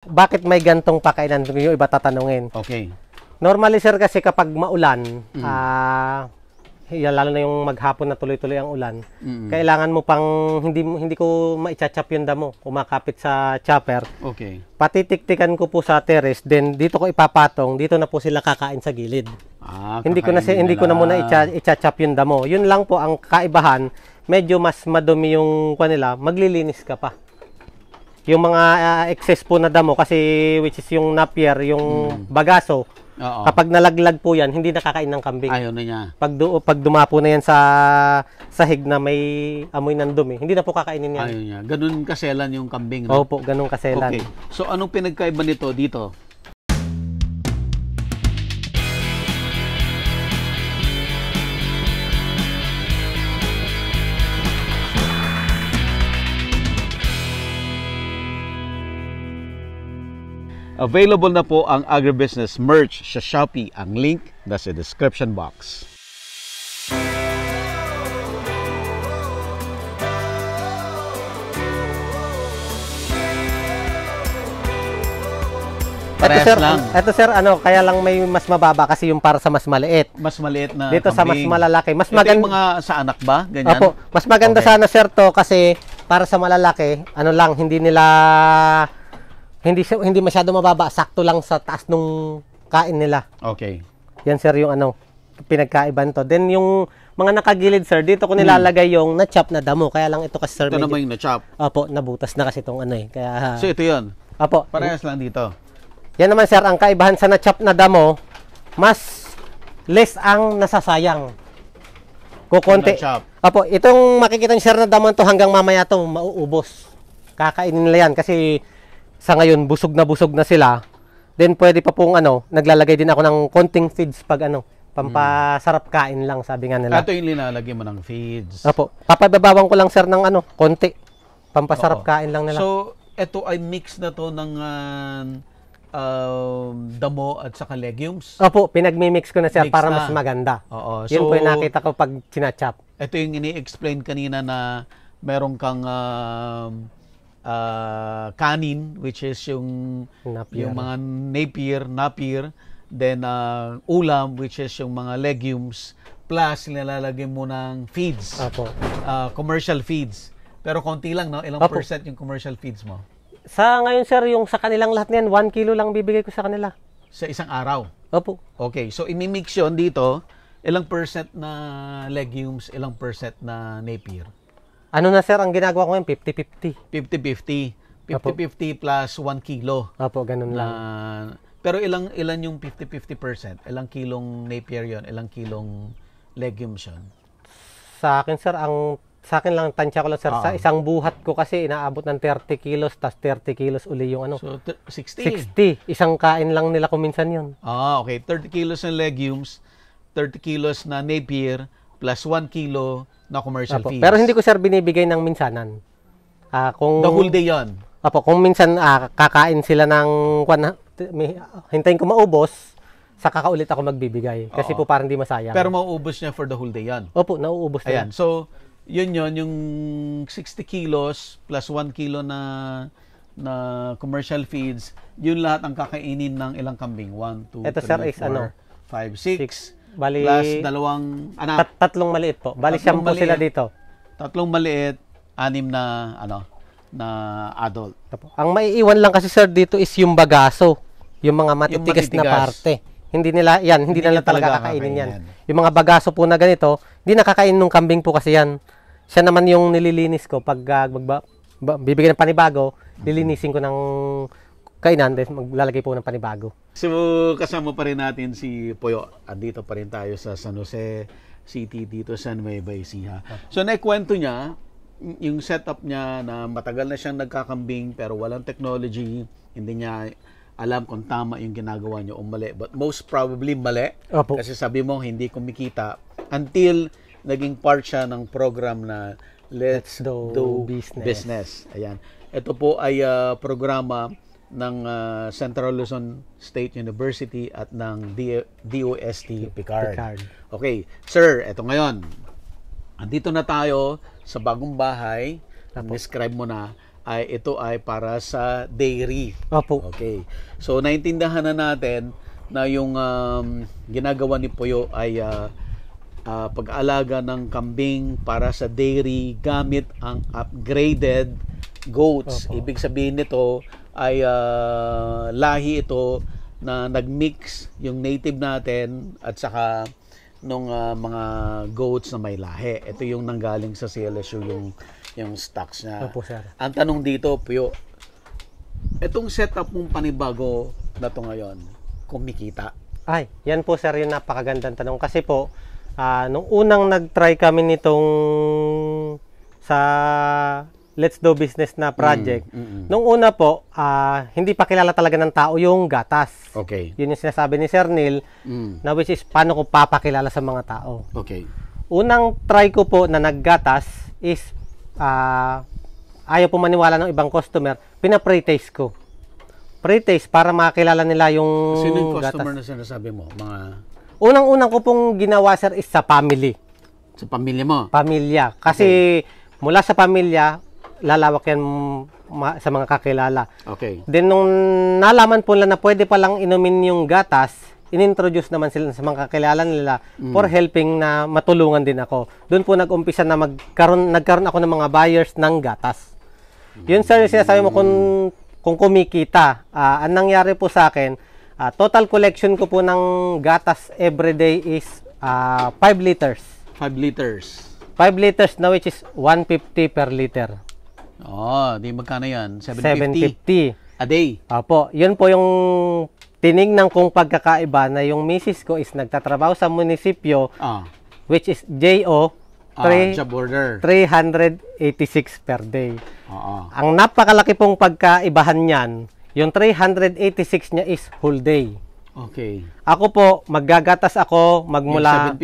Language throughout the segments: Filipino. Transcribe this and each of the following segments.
Bakit may gantong pakainan? Yung iba tatanungin. Okay. Normally sir kasi kapag maulan, lalo na yung maghapon na tuloy-tuloy ang ulan, kailangan mo pang hindi ko maichachop yung damo, kumakapit sa chopper. Okay. Patitiktikan ko po sa terrace, then dito ko ipapatong, dito na po sila kakain sa gilid. Hindi ko na muna ichachop yung damo. Yun lang po ang kaibahan, medyo mas madumi yung kanila, maglilinis ka pa. Yung mga excess po na damo kasi which is yung napier, yung bagaso. Kapag nalaglag po yan, hindi nakakain ng kambing. Ayaw na niya. Pag dumapo na yan sa sahig na may amoy ng dumi, hindi na po kakainin yan. Ayaw niya. Ganun kaselan yung kambing. No? Opo, ganun kaselan. Okay. So, anong pinagkaiba nito dito? Available na po ang agribusiness merch sa Shopee. Ang link nasa description box. Ito sir, kaya lang may mas mababa kasi yung para sa mas maliit. Mas maliit na dito kambing. Sa mas malalaki. Mas maganda. Ito yung mga sa anak ba? Ganyan? Opo. Mas maganda sana sir to kasi para sa malalaki, hindi masyado mababa, sakto lang sa taas nung kain nila. Okay. Yan sir yung pinagkaiban to. Then yung mga nakagilid sir, dito ko nilalagay yung na-chop na damo. Kaya lang ito kasi sir. Ito naman yung na-chop. Opo, nabutas na kasi itong Kaya, so ito yun? Opo. Parehas lang dito. Yan naman sir, ang kaibahan sa na-chop na damo, mas less ang nasasayang. Kukunti. Opo, itong makikita niyo sir na damo to hanggang mamaya to mauubos. Kakainin nila yan kasi sa ngayon, busog na sila. Then, pwede pa pong naglalagay din ako ng konting feeds pag pampasarap kain lang, sabi nga nila. Ito yung linalagay mo ng feeds. Opo. Papababawan ko lang, sir, ng konti. Pampasarap kain lang nila. So, ito ay mix na to ng damo at saka legumes? Opo, pinagmimix ko na, sir, mix para na. Mas maganda. Oo. Yun po yung nakita ko pag sinachop. Ito yung ini-explain kanina na meron kang kanin, which is yung mga napier, then ulam, which is yung mga legumes, plus nilalagay mo ng feeds. Opo. Commercial feeds. Pero konti lang, no? Ilang percent yung commercial feeds mo? Sa ngayon, sir, yung sa kanilang lahat niyan, 1 kilo lang bibigay ko sa kanila. Sa isang araw? Opo. Okay, so imimix yun dito, ilang percent na legumes, ilang percent na napier? Na sir, ang ginagawa ko ngayon, 50-50. 50-50. 50-50 plus 1 kilo. Opo, ganun lang. Pero ilan yung 50-50%? Ilang kilong napier yon? Ilang kilong legumes yon? Sa akin lang, tansya ko lang sir, sa isang buhat ko kasi inaabot ng 30 kilos, tas 30 kilos uli yung So, 60? 60. Isang kain lang nila kuminsan yun. Okay. 30 kilos na legumes, 30 kilos na napier, plus 1 kilo na commercial feeds. Pero hindi ko sir binibigay ng minsanan. The whole day yon? Opo, kung minsan kakain sila ng hintayin ko maubos, saka kaulit ako magbibigay. Kasi po parang di masayang. Pero mauubos niya for the whole day yan? Opo, nauubos na. Ayan. So, yun yung 60 kilos plus 1 kilo na commercial feeds, yun lahat ang kakainin ng ilang kambing? 1, 2, 3, 4, 5, 6. Bali, plus dalawang anak. Tatlong maliit po. Bali, 10 sila dito. Tatlong maliit, 6 na adult. Ang maiiwan lang kasi sir dito is yung bagaso. Yung mga matitigas na parte. Hindi nila talaga kakainin yan. Yung mga bagaso po na ganito, hindi nakakain nung kambing po kasi yan. Siya naman yung nililinis ko pag bibigyan ng panibago, lilinisin ko ng kainan, maglalagay po ng panibago. So, kasama pa rin natin si Poyo. Andito pa rin tayo sa San Jose City, dito sa Nueva Ecija. So, naikwento niya, yung setup niya na matagal na siyang nagkakambing pero walang technology, hindi niya alam kung tama yung ginagawa niya o mali. But most probably mali. Opo. Kasi sabi mo, hindi kumikita until naging part siya ng program na Let's Do Business. Ayan. Ito po ay programa ng Central Luzon State University at ng DOST Picard. Okay, sir, eto ngayon. Andito na tayo sa bagong bahay. Describe mo na. ito ay para sa dairy. Opo. Okay. So, naintindihan na natin na yung ginagawa ni Puyo ay pag-aalaga ng kambing para sa dairy gamit ang upgraded goats. Opo. Ibig sabihin nito ay lahi ito na nagmix yung native natin at saka nung mga goats na may lahi. Ito yung nanggaling sa CLSU, yung stocks niya. Opo, sir. Ang tanong dito, Puyo, itong setup mong panibago na to ngayon, kumikita? Ay, yan po sir, yung napakagandang tanong. Kasi po, nung unang nag-try kami nitong sa Let's Do Business na project, nung una po, hindi pa kilala talaga ng tao yung gatas. Okay. Yun yung sinasabi ni Sir Neil, na which is paano ko papakilala sa mga tao. Okay. Unang try ko po na naggatas is, ayaw po maniwala ng ibang customer, pina-pre-taste ko. Pre-taste para makilala nila yung Sino yung gatas. customer na sinasabi mo? Unang-unang ko pong ginawa, sir, is sa family. Sa pamilya mo? Pamilya. Kasi mula sa pamilya, lalawak yan sa mga kakilala. Okay. Then nung nalaman po nila na pwede palang inumin yung gatas, inintroduce naman sila sa mga kakilala nila for helping na matulungan din ako. Doon po nag-umpisa na nagkaroon ako ng mga buyers ng gatas. Yun sir, yung sinasabi mo kung kumikita. Ang nangyari po sa akin, total collection ko po ng gatas everyday is 5 liters. 5 liters. 5 liters na which is 150 per liter. Oh, di magkano yan? 750 750. a day. Opo, yun po yung tinignan kong pagkakaiba na yung misis ko is nagtatrabaho sa munisipyo which is JO Job order. 386 per day. Oo. Ang napakalaki pong pagkaibahan niyan, yung 386 niya is whole day. Okay. Ako po, maggagatas ako magmula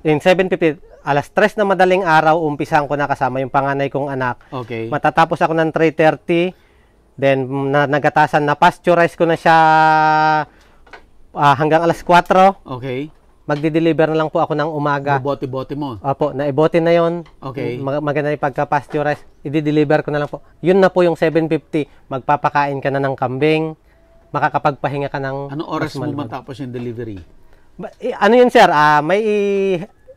Yung 750. alas 3 na madaling araw, umpisahan ko na kasama yung panganay kong anak. Okay. Matatapos ako ng 3:30, then nagatasan na pasteurize ko na siya hanggang alas 4. Okay. Magdi-deliver na lang po ako ng umaga. Bote-bote mo. Opo, naibote na yon. Okay. Maganda yung pagka-pasteurize. I-deliver ko na lang po. Yun na po yung 750. Magpapakain ka na ng kambing. Makakapagpahinga ka ng... Anong oras mo matapos yung delivery? Ano yun, sir?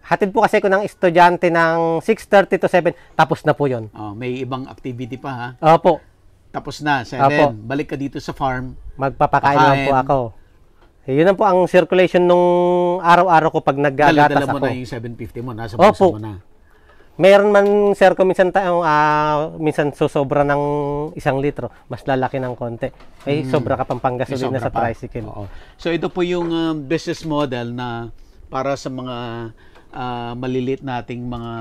Hatid po kasi ko ng estudyante ng 6:30 to 7. Tapos na po yun. May ibang activity pa, ha? Opo. Tapos na, 7. Opo. Balik ka dito sa farm. Magpapakain lang po ako. Yun na po ang circulation nung araw-araw ko pag naggagatas Dala mo ako. na yung 750 mo, nasa bulsa mo na. Meron man, sir, ko minsan susobra ng 1 litro. Mas lalaki ng konti. Sobra ka pang panggasolina sa tricycle. Oo. So, ito po yung business model na para sa mga malilit nating mga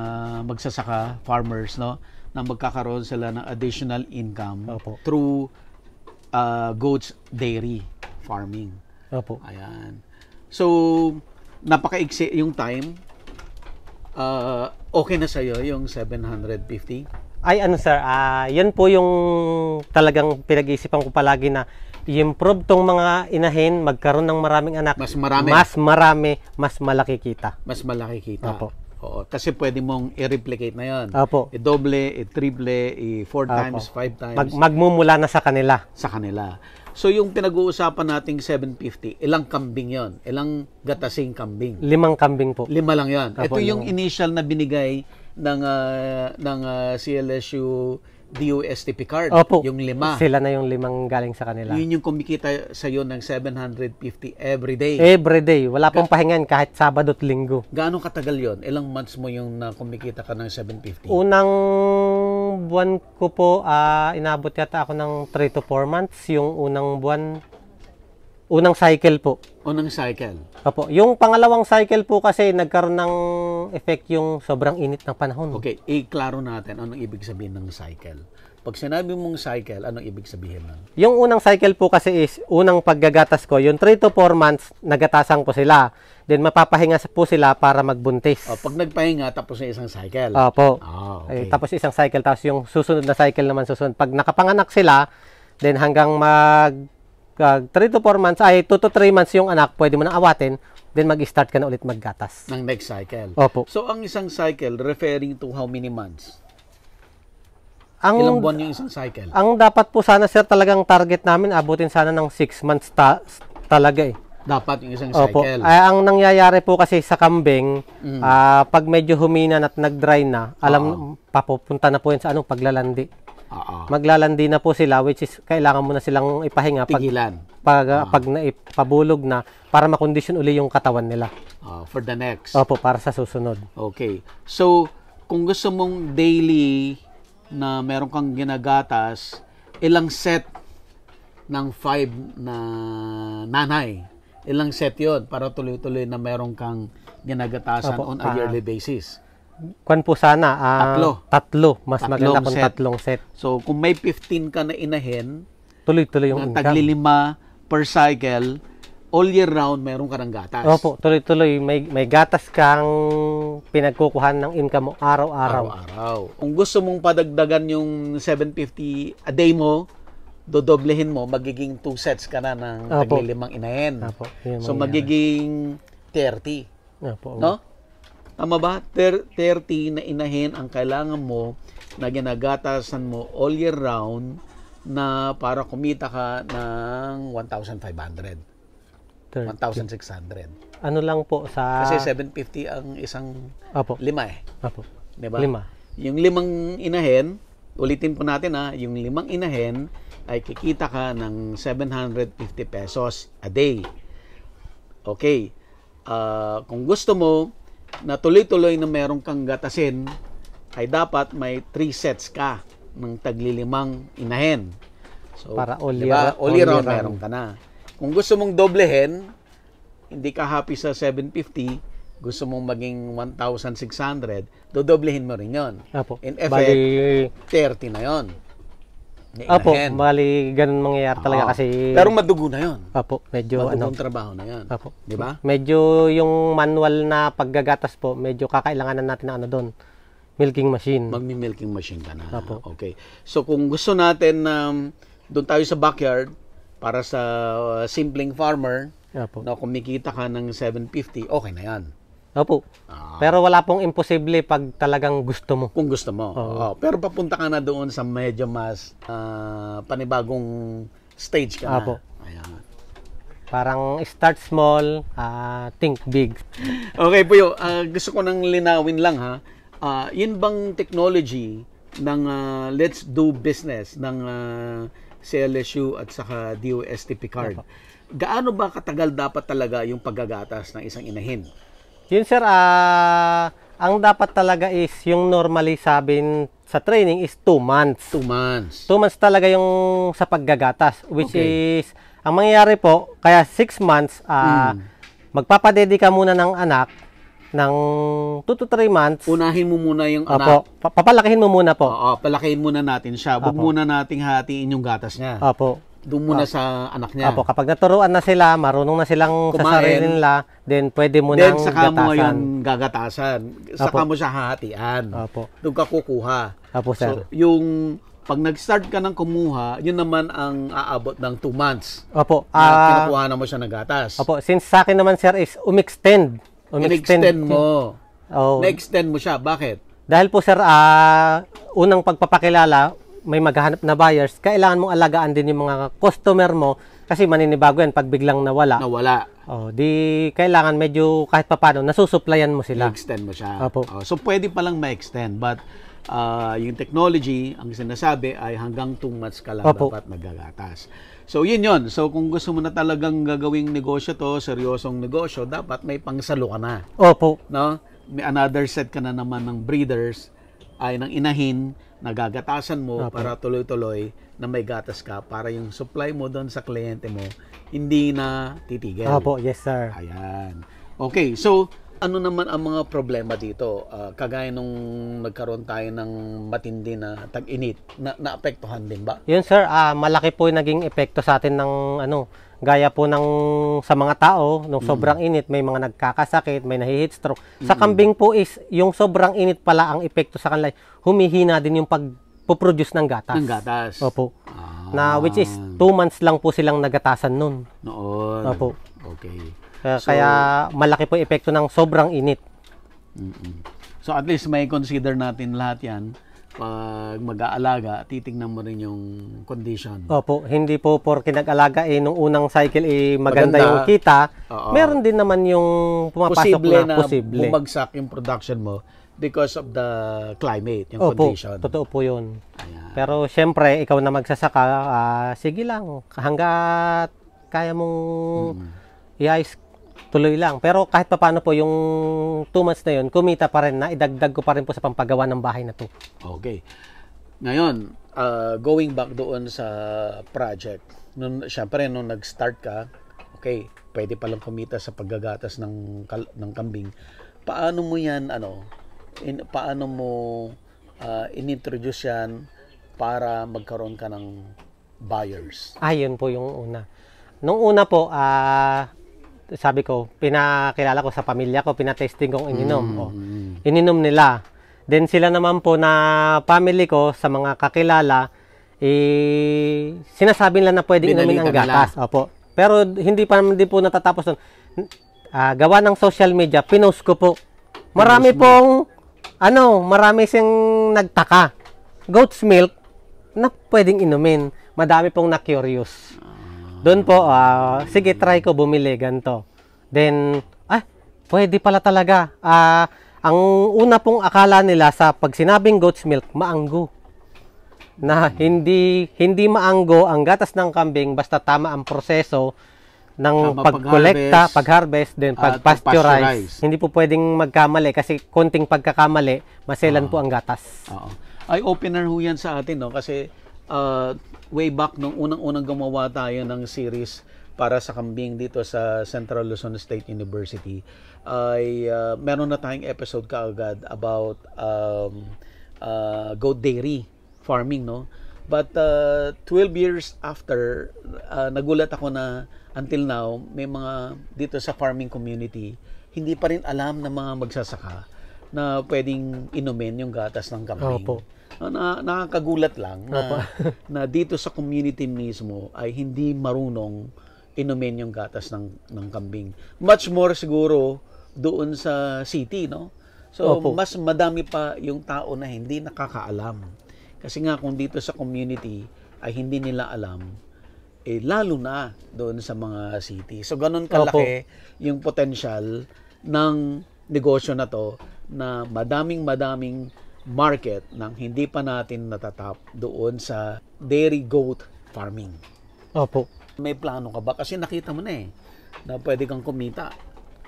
magsasaka, farmers, no? Na magkakaroon sila ng additional income through goats dairy farming. Opo. Ayan. So, napaka-iksi yung time. Okay na sa'yo yung 750? Ay, ano sir, yan po yung talagang pinag-iisipan ko palagi na i-improve tong mga inahin, magkaroon ng maraming anak. Mas marami. Mas marami, mas malaki kita. Mas malaki kita. Opo. Oo, kasi pwede mong i-replicate na yan. Opo. I-doble, i-triple, i-4 times, 5 times. Magmumula na sa kanila. Sa kanila. So, yung pinag-uusapan nating 750, ilang kambing yon? Ilang gatasing kambing? 5 kambing po. 5 lang yan. Opo, ito yung initial na binigay ng CLSU DOSTP card. Opo. Yung 5. Sila na yung 5 galing sa kanila. Yun yung kumikita sa'yo ng 750 every day. Every day. Wala pong pahingan kahit Sabado at Linggo. Gaano katagal yon? Ilang months mo yung kumikita ka ng 750? Unang buwan ko po, inabot yata ako ng 3 to 4 months. Yung unang buwan, unang cycle po. Unang cycle? Opo. Yung pangalawang cycle po kasi nagkaroon ng effect yung sobrang init ng panahon. Okay, i-klaro natin anong ibig sabihin ng cycle. Pag sinabi mong cycle, anong ibig sabihin nun? Yung unang cycle po kasi is, unang paggagatas ko, yung 3 to 4 months, nagatasan ko sila. Then mapapahinga po sila para magbuntis. Pag nagpahinga, tapos na isang cycle. Opo. Okay. Tapos isang cycle, tapos yung susunod na cycle naman susunod. Pag nakapanganak sila, then hanggang 3 to 4 months, 2 to 3 months yung anak, pwede mo nang awatin, then mag-start ka na ulit maggatas. Ng next cycle. Opo. So, ang isang cycle, referring to how many months? Ilang buwan yung isang cycle? Ang dapat po sana sir talagang target namin abutin sana ng 6 months talaga eh. Dapat yung isang Opo. cycle. Ang nangyayari po kasi sa kambing, pag medyo humina at nag-dry na, papupunta na po yun sa paglalandi. Maglalandi na po sila, which is kailangan mo na silang ipahinga pag naipabulog na para makondisyon uli yung katawan nila. For the next. Opo, para sa susunod. Okay. So, kung gusto mong daily na meron kang ginagatas, ilang set ng 5 na nanay? Ilang set yon para tuloy-tuloy na meron kang ginagatasan on a yearly basis? Kwan po sana, tatlo. Mas maganda kung tatlong set. So, kung may 15 ka na inahin, tuloy-tuloy yung income. Tagli-5 per cycle, all year round, meron ka ng gatas. Opo, tuloy-tuloy. May gatas kang pinagkukuhan ng income mo araw-araw. Kung gusto mong padagdagan yung 750 a day mo, dodoblehin mo, magiging 2 sets ka na ng tagli-5 inahin. So, magiging 30. No? Tama ba? 30 na inahin ang kailangan mo na ginagatasan mo all year round na para kumita ka ng 1,500. 1,600. Ano lang po sa... Kasi 750 ang isang 5 eh. Diba? 5. Yung 5 inahin, ulitin po natin yung 5 inahin ay kikita ka ng 750 pesos a day. Okay. Kung gusto mo na tuloy-tuloy na meron kang gatasin, ay dapat may 3 sets ka ng tagli-5 inahin. So, para all year round meron ka na. Kung gusto mong doblehin, hindi ka happy sa 750, gusto mong maging 1,600, dodoblehin mo rin yon. In effect, 30 na yon. Opo, bali ganun mangyayari talaga kasi... Pero madugo na yon. Opo, medyo madugong trabaho na yon. Opo. Di ba? Medyo yung manual na paggagatas po, medyo kakailanganan natin ng doon. Milking machine. Magmi-milking machine ka na. Opo. Okay. So kung gusto natin doon tayo sa backyard para sa simpleng farmer, na kumikita ka ng 750, okay na yan. Opo. Pero wala pong imposible pag talagang gusto mo. Kung gusto mo. Pero papunta ka na doon sa medyo mas panibagong stage ka na. Ayan. Parang start small, think big. Okay po yun. Gusto ko nang linawin lang yun bang technology ng Let's Do Business ng CLSU at saka DOST Picard? Gaano ba katagal dapat talaga yung paggagatas ng isang inahin? Yun sir, ang dapat talaga is yung normally sabihin sa training is 2 months. 2 months. 2 months talaga yung sa paggagatas, which is, ang mangyayari po, kaya 6 months, magpapadedi ka muna ng anak ng 2 to 3 months. Unahin mo muna yung anak. Papalakihin mo muna po. Palakihin muna natin siya. Huwag muna nating hatiin yung gatas niya. Doon muna sa anak niya. Kapag naturuan na sila, marunong na silang sa sarili nila, then pwede mo nang gatasan. Saka mo yung gagatasan. Saka mo siya hahatian. Doon ka kukuha. Sir. So, yung pag nag-start ka ng kumuha, yun naman ang aabot ng 2 months. Kinukuha na mo siya ng gatas. Since sa akin naman, sir, is umextend. In-extend mo. Na-extend mo siya. Bakit? Dahil po, sir, unang pagpapakilala, may maghahanap na buyers, kailangan mong alagaan din yung mga customer mo kasi maninibago yan pag biglang nawala. Di kailangan medyo kahit papano nasusupplyan mo sila. I-extend mo siya. So pwede palang ma-extend but yung technology, ang sinasabi ay hanggang 2 months ka lang dapat naggagatas. So yun. So kung gusto mo na talagang gagawing negosyo to, seryosong negosyo, dapat may pangsalo ka na. No? May another set ka na naman ng breeders ay ng inahin, nagagatasan mo para tuloy-tuloy na may gatas ka para yung supply mo doon sa kliyente mo hindi na titigil. Yes sir. Ayan. Okay, so ano naman ang mga problema dito? Kagaya nung nagkaroon tayo ng matindi na tag-init, naapektuhan din ba? Yun sir, malaki po yung naging epekto sa atin ng gaya po ng sa mga tao, nung sobrang init, may mga nagkakasakit, may nahi-heat stroke. Sa kambing po is, yung sobrang init pala ang epekto sa kanila, humihina din yung pagpo-produce ng gatas. Ng gatas. Na which is 2 months lang po silang nagatasan nun. Noon. Okay. Kaya malaki po yung epekto ng sobrang init. So at least may consider natin lahat yan pag mag-aalaga, titingnan mo rin yung condition. Opo, hindi po porke nag-alaga nung unang cycle maganda Maganda. yung kita. Oo. Meron din naman yung pumapasok na posible. bumagsak yung production mo because of the climate, yung Opo, condition. totoo po yun. Ayan. Pero syempre, ikaw na magsasaka, sige lang, hanggat kaya mong iayos, tuloy lang. Pero kahit pa paano po, yung 2 months na yun, kumita pa rin na, idagdag ko pa rin po sa pampagawa ng bahay na to. Okay. Ngayon, going back doon sa project, syempre, nung nag-start ka, okay, pwede palang kumita sa paggagatas ng kambing. Paano mo yan, paano mo inintroduce yan para magkaroon ka ng buyers? Yun po yung una. Nung una po, sabi ko, pinakilala ko sa pamilya ko, pinatesting kong ininom. Ininom nila. Then sila naman po na family ko, sa mga kakilala, sinasabi nila na pwedeng inumin ang gatas. Opo. Pero hindi pa naman din po natatapos doon. Gawa ng social media, pinost ko po. Marami pong, marami siyang nagtaka. Goat's milk na pwedeng inumin. Madami pong na-curious. Doon po, sige, try ko bumili ganito. Then, pwede pala talaga. Ang una pong akala nila sa pag sinabing goat's milk, maanggo. Na hindi maanggo ang gatas ng kambing basta tama ang proseso ng pagkolekta, pag-harvest, then pag-pasteurize. Hindi po pwedeng magkamali kasi konting pagkakamali, maselan po ang gatas. Eye-opener ho yan sa atin, no? Kasi way back nung unang-unang gumawa tayo ng series para sa kambing dito sa Central Luzon State University, ay meron na tayong episode kaagad about goat dairy farming, no? But 12 years after, nagulat ako na until now, may mga dito sa farming community, hindi pa rin alam ng mga magsasaka na pwedeng inumin yung gatas ng kambing. Opo. Nakakagulat lang na dito sa community mismo ay hindi marunong inumin yung gatas ng kambing. Much more siguro doon sa city, no? So, Opo. mas madami pa yung tao na hindi nakakaalam. Kasi nga kung dito sa community ay hindi nila alam, lalo na doon sa mga city. So, ganun kalaki yung potential ng negosyo na to na madaming market nang hindi pa natin natatap doon sa dairy goat farming. Opo. May plano ka ba? Kasi nakita mo na na pwede kang kumita.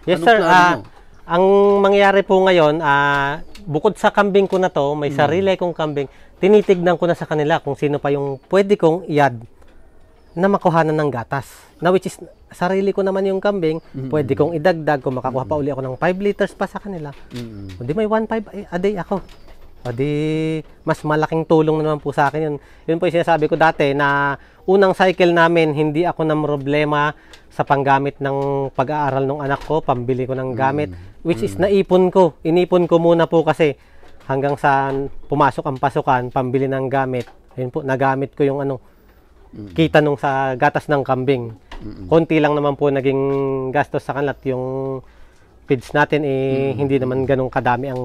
Yes, Anong sir. plano mo? Ang mangyayari po ngayon, bukod sa kambing ko na to, may sarili kong kambing, tinitignan ko na sa kanila kung sino pa yung pwede kong i-add na makuhanan ng gatas. Na which is, sarili ko naman yung kambing, pwede kong idagdag kung makakuha pa uli ako ng 5 liters pa sa kanila. Hindi may 1.5 a day ako. O di, mas malaking tulong naman po sa akin yun. Yun po yung sinasabi ko dati na unang cycle namin, hindi ako ng problema sa panggamit ng pag-aaral ng anak ko, pambili ko ng gamit, which is naipon ko. Inipon ko muna po kasi hanggang sa pumasok ang pasukan, pambili ng gamit. Yun po, nagamit ko yung kita nung sa gatas ng kambing. Konti lang naman po naging gastos sa kanila. Yung feeds natin, hindi naman ganun kadami ang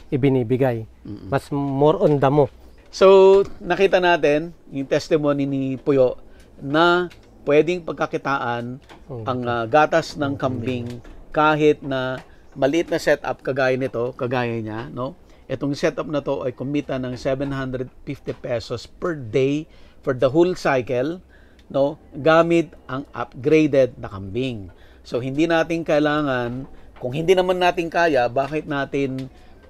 ibinibigay. Mas more on damo. So, nakita natin yung testimony ni Puyo na pwedeng pagkakitaan ang gatas ng kambing kahit na maliit na setup kagaya nito, kagaya niya, no? Itong setup na to ay kumita ng 750 pesos per day for the whole cycle, no? Gamit ang upgraded na kambing. So, hindi natin kailangan, kung hindi naman natin kaya, bakit natin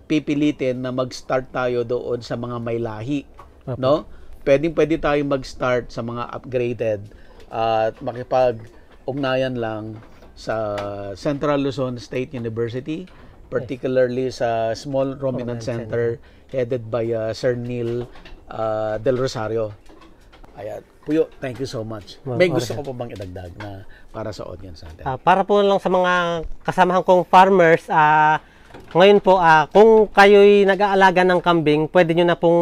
pipilitin na mag-start tayo doon sa mga may lahi, no? Pwede tayo mag-start sa mga upgraded at makipag-ugnayan lang sa Central Luzon State University, particularly sa Small Ruminant Center headed by Sir Neil Del Rosario. Ayan. Puyo, thank you so much. May gusto ko pa bang idagdag na para sa audience natin? Para po lang sa mga kasamahan kong farmers, ngayon po, kung kayo'y nag-aalaga ng kambing, pwede nyo na pong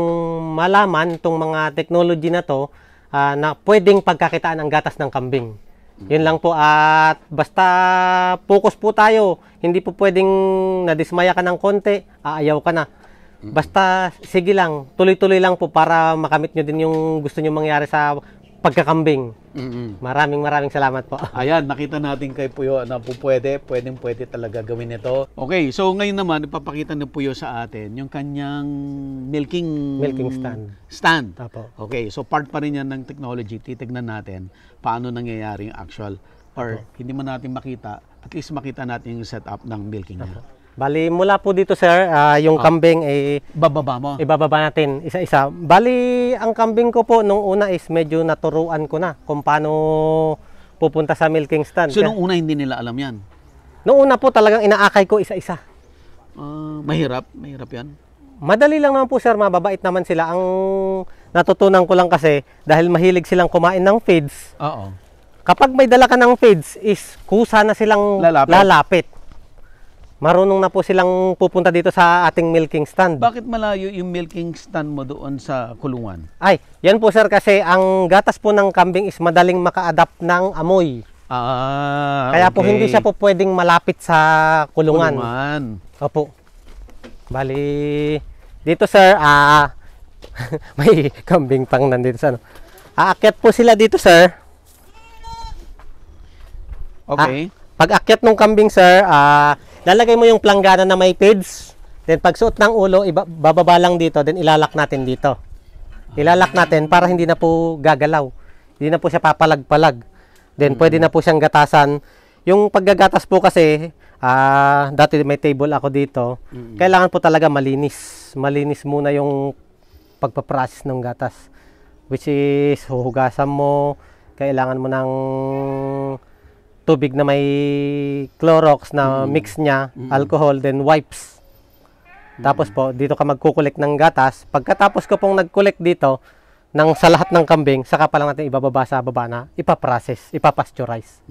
malaman itong mga technology na to na pwedeng pagkakitaan ang gatas ng kambing. Yun lang po, at basta focus po tayo. Hindi po pwedeng nadismaya ka ng konti, aayaw ka na. Basta sige lang, tuloy-tuloy lang po para makamit nyo din yung gusto nyo mangyari sa pagkakambing. Maraming salamat po. Ayan, nakita natin kay Puyo na pwede talaga gawin ito. Okay, so ngayon naman, ipapakita ni Puyo sa atin yung kanyang milking stand. Apo. Okay, so part pa rin yan ng technology. Titignan natin paano nangyayari yung actual. Or hindi man natin makita, at least makita natin yung setup ng milking niya. Bali, mula po dito sir, yung kambing ay bababa mo. Ibababa natin isa-isa. Bali, ang kambing ko po nung una is medyo naturuan ko na kung paano pupunta sa milking stand. So nung una hindi nila alam yan? Nung una po talagang inaakay ko isa-isa. Mahirap yan? Madali lang naman po sir, mababait naman sila. Ang natutunan ko lang kasi dahil mahilig silang kumain ng feeds. Oo. Kapag may dala ka ng feeds is kusa na silang lalapit. Marunong na po silang pupunta dito sa ating milking stand. Bakit malayo yung milking stand mo doon sa kulungan? Ay, yan po sir kasi ang gatas po ng kambing is madaling maka-adapt ng amoy. Kaya po hindi siya po pwedeng malapit sa kulungan. Opo. Bali, dito sir, may kambing pang nandito sa ano. Aakyat po sila dito sir. Okay. Pag akyat ng kambing sir, lalagay mo yung planggana na may feeds. Then pag suot ng ulo, bababa lang dito, then ilalak natin dito. Ilalak natin para hindi na po gagalaw. Hindi na po siya papalag-palag. Then pwede na po siyang gatasan. Yung paggagatas po kasi, dati may table ako dito. Kailangan po talaga malinis. Malinis muna yung pagpaprocess ng gatas. Which is, huhugasan mo, kailangan mo ng tubig na may Clorox na mix niya, alcohol, then wipes. Tapos po, dito ka magkukulik ng gatas. Pagkatapos ko pong nagkulik dito, sa lahat ng kambing, saka pa lang natin ibababa sa baba na ipaprocess, ipapasteurize.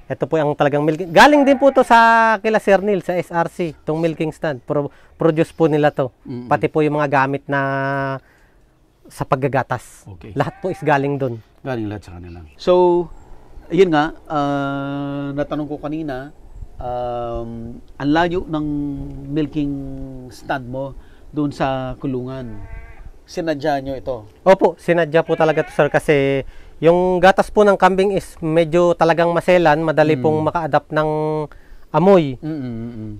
Ito po yung talagang milking. Galing din po to sa kila Sir Neil, sa SRC, itong milking stand. Produce po nila to. Pati po yung mga gamit na sa paggagatas. Okay. Lahat po is galing dun. Galing lahat sa kanila. So, yun nga, natanong ko kanina, ang layo ng milking stand mo doon sa kulungan. Sinadya nyo ito? Opo, sinadya po talaga ito sir kasi yung gatas po ng kambing is medyo talagang maselan, madali pong maka-adapt ng amoy.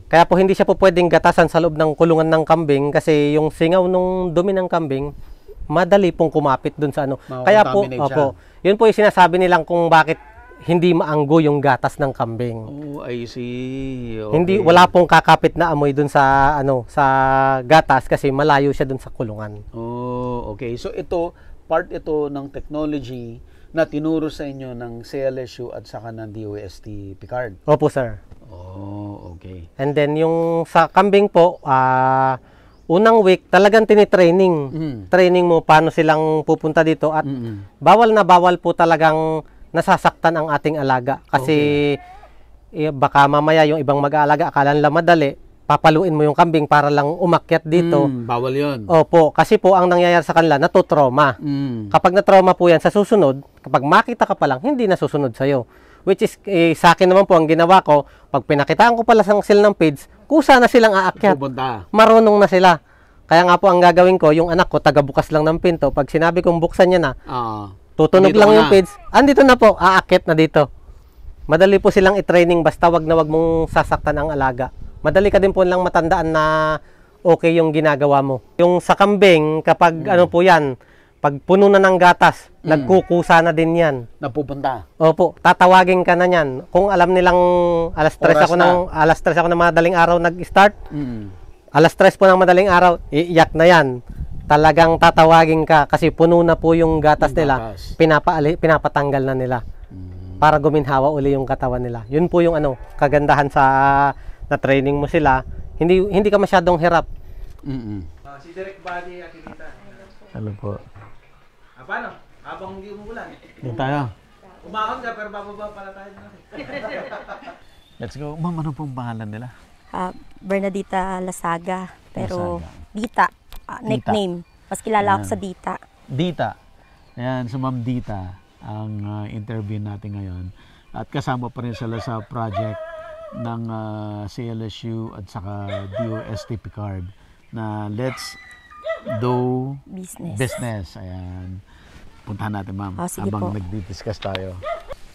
Kaya po hindi siya po pwedeng gatasan sa loob ng kulungan ng kambing kasi yung singaw nung dumi ng kambing, madali pong kumapit doon sa ano. Kaya po, opo, yun po yung sinasabi nilang kung bakit hindi maanggo yung gatas ng kambing. Oh, I see. Okay. Hindi, wala pong kakapit na amoy dun sa sa gatas kasi malayo siya dun sa kulungan. Oh, okay. So part ito ng technology na tinuro sa inyo ng CLSU at saka ng DOST Picard. Opo, sir. Oh, okay. And then yung sa kambing po, unang week talagang tinitraining. Training mo paano silang pupunta dito at bawal na bawal po talagang nasasaktan ang ating alaga kasi baka mamaya yung ibang mag-aalaga akala nila madali, papaluin mo yung kambing para lang umakyat dito. Bawal yun. Opo, kasi po ang nangyayari sa kanila, natutrauma. Kapag na-trauma po yan sa susunod, kapag makita ka pa lang, hindi na susunod sa'yo. Which is, sa akin naman po, ang ginawa ko, pag pinakitaan ko pala sang sila ng feeds, kusa na silang aakyat. Pupunta. Marunong na sila. Kaya nga po ang gagawin ko, yung anak ko, taga-bukas lang ng pinto. Pag sinabi kong buksan niya na, tutunog lang yung feeds, andito na po, aakit na dito. Madali po silang i-training, basta wag na wag mong sasaktan ang alaga. Madali ka din po lang matandaan na okay yung ginagawa mo. Yung sa kambing, kapag ano po yan, pag puno na ng gatas, nagkukusa na din yan. Napupunta. Opo, tatawagin ka na yan. Kung alam nilang alas 3 ako ng madaling araw nag-start, alas 3 po ng madaling araw, iiyak na yan. Talagang tatawagin ka kasi puno na po yung gatas nila, pinapatanggal na nila para guminhawa uli yung katawan nila. Yun po yung kagandahan sa na training mo sila, hindi ka masyadong hirap. Si Direk Bali at Tita. Hello po. Paano? Habang hindi umuulan. Doon tayo. Umahon ka pero bababa pala tayo na. Let's go. Ma'am, ano pong pangalan nila? Bernadita Lasaga, pero Lasaga. Dita. Nickname. Mas kilala ako sa Dita. Dita. Ayan, so Ma'am Dita ang interview natin ngayon. At kasama pa rin sila sa project ng CLSU at saka DOST Picard na let's do Business. business. Ayan. Puntahan natin, ma'am, Sige habang po. nagdi-discuss tayo.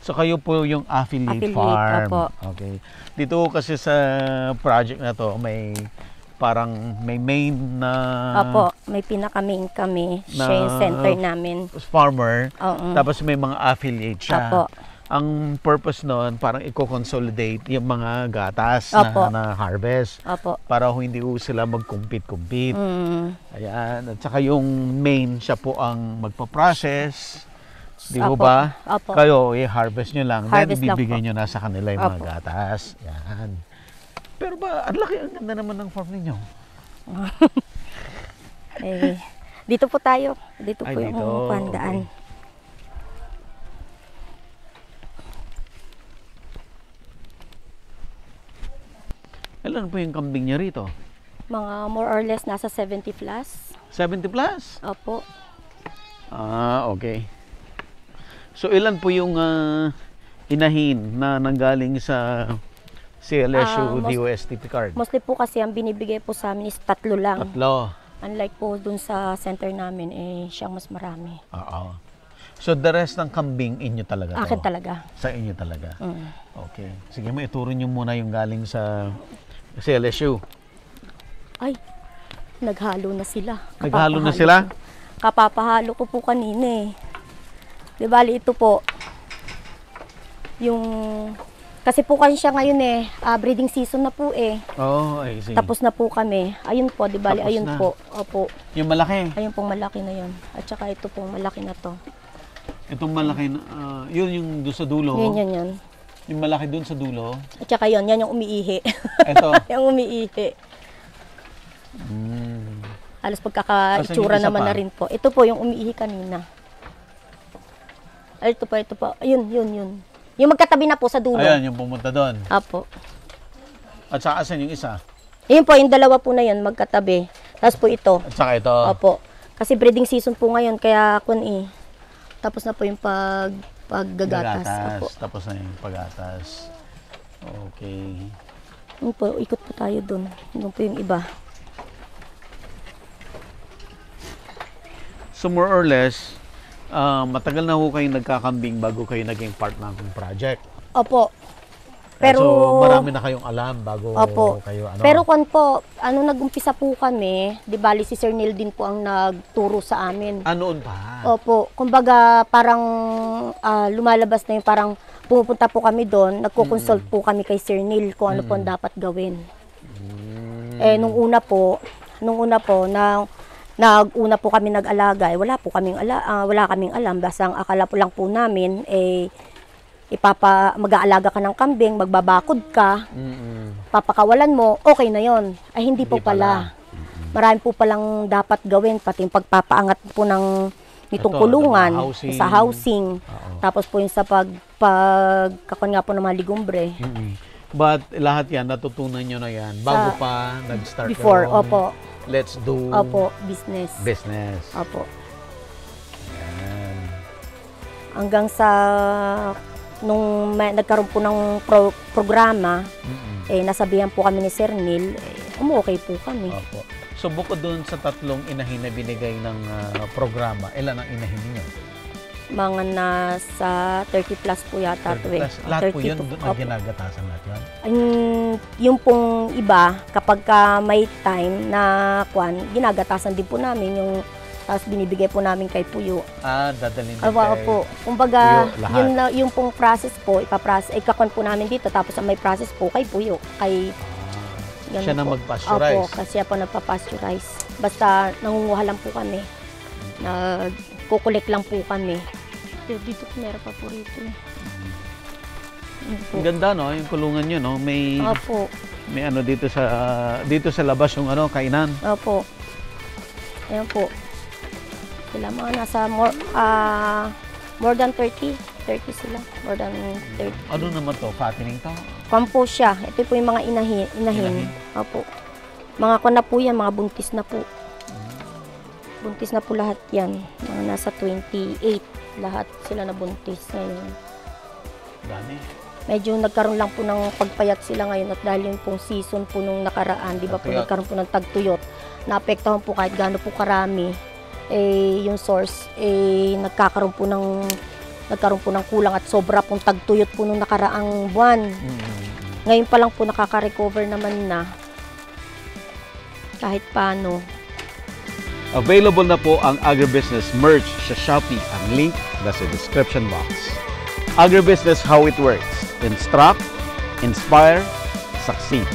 So kayo po yung affiliate Affiliate, farm. opo. Okay. Dito kasi sa project na to, may parang may main na Opo, may pinaka-main kami. Siya yung center namin. farmer, Oo. tapos may mga affiliate siya. Opo. Ang purpose noon, parang i-consolidate yung mga gatas Opo. na harvest Opo. para hindi po sila mag-compete. Mm. Ayan. At saka yung main, siya po ang magpa-process. Di po Opo. ba? Opo. Kayo, i-harvest nyo lang. Harvest Then, lang bibigay po. nyo na sa kanila yung mga Opo. gatas. Yan. Pero ba, ang laki, ang ganda naman ng farm ninyo. Eh, dito po tayo. Dito Ay, po dito. yung pandaan. Okay. Ilan po yung kambing niya rito? Mga more or less nasa 70 plus. 70 plus? Opo. Ah, okay. So, ilan po yung inahin na nanggaling sa CLSU DOSTP card? Mostly po kasi ang binibigay po sa amin is 3 lang. Tatlo. Unlike po dun sa center namin, eh siyang mas marami. Oo. So, the rest ng kambing, inyo talaga to? Akin talaga. Sa inyo talaga? Mm. Okay. Sige, maituro nyo muna yung galing sa CLSU. Ay, naghalo na sila. Naghalo na Kapapahalo sila? ko. Kapapahalo ko po kanina eh. Di bali ito po, yung, kasi po kasi siya ngayon eh, breeding season na po eh. Oo, ay sige. Tapos na po kami. Ayun po, di bali, Tapos ayun na. po. Opo. Yung malaki. Ayun pong malaki na yun. At saka ito pong malaki na to. Itong malaki, yun yung doon sa dulo. Yun. Yung malaki doon sa dulo. At saka yun, yan yung umiihi. Ito. yung umiihi. Halos pagkaka-itsura Asan yung isa naman pa? na rin po. Ito po, yung umiihi kanina. Ay, ito po. Ayun. Yung magkatabi na po sa dulo. Ayan, yung pumunta doon. Apo. At saka asan yung isa? Ayun po, yung dalawa po na yun, magkatabi. Tapos po ito. At saka ito. Opo. Kasi breeding season po ngayon, kaya tapos na po yung paggagatas. Opo. Tapos na yung pagatas. Okay. Yun po, ikot po tayo dun. Yun po yung iba. So more or less, matagal na ho kayong nagkakambing bago kayo naging part ng ating project. Opo. Pero, so marami na kayong alam bago opo. kayo ano. Pero kung po, nag-umpisa po kami, di bali si Sir Neil din po ang nagturo sa amin. Noon pa? Opo. Kumbaga, parang lumalabas na yung parang pumupunta po kami doon, nagko-consult po kami kay Sir Neil kung ano po ang dapat gawin. Eh, nung una po, nag-una po kami nag-alaga, wala kaming alam, basta ang akala po lang po namin, mag-aalaga ka ng kambing, magbabakod ka, papakawalan mo, okay na yon. Ay, hindi po pala. Marami po palang dapat gawin, pati yung pagpapaangat po nitong kulungan, sa housing. Tapos po yung sa pagkakon nga po ng mga ligumbre. But lahat yan, natutunan nyo na yan bago pa nag-start Before, kayo. opo. Let's do Opo, business. Opo. Yan. Hanggang sa nung nagkaroon po ng programa, nasabihan po kami ni Sir Neil, okay po kami. Opo. So bukod doon sa tatlong inahin na binigay ng programa, ilan ang inahin niyo? Mga nasa 30 plus po yata. 30 plus. Lahat po yun, opo. ginagatasan lahat yun? Yung pong iba, kapag may time na ginagatasan din po namin yung tapos binibigay po namin kay Puyo. Dadalhin din Po. Kumbaga, Puyo, lahat. yung pong process po, ikakon po namin dito. Tapos may process po kay Puyo. Ganun siya na po. mag-pasteurize? Opo, kasi siya po nagpa-pasteurize. Basta nangunguha lang po kami. Nagkukulik lang po kami. Dito meron pa po rito. Ang ganda, no? Yung kulungan nyo, no? May Opo. may ano dito sa labas yung kainan. Opo. Ayan po. Sila mga nasa more than 30. 30 sila. More than 30. Ano naman to? Fattening to? Kwan po siya. Ito po yung mga inahin. Opo. Mga kwan na po yan. Mga buntis na po. Buntis na po lahat yan. Mga nasa 28. Lahat sila na buntis ngayon. Dami. Medyo nagkaroon lang po ng pagpayat sila ngayon at dahil yung pong season po nung nakaraan, di ba po Tagtuyot. nagkaroon po ng tagtuyot. naapektuhan po kahit gaano po karami, yung source, nagkaroon po ng kulang at sobra pong tagtuyot po nung nakaraang buwan. Ngayon pa lang po nakaka-recover naman na kahit paano. Available na po ang Agribusiness merch sa Shopee. Ang link nasa description box. Agribusiness, how it works. Instruct, inspire, succeed.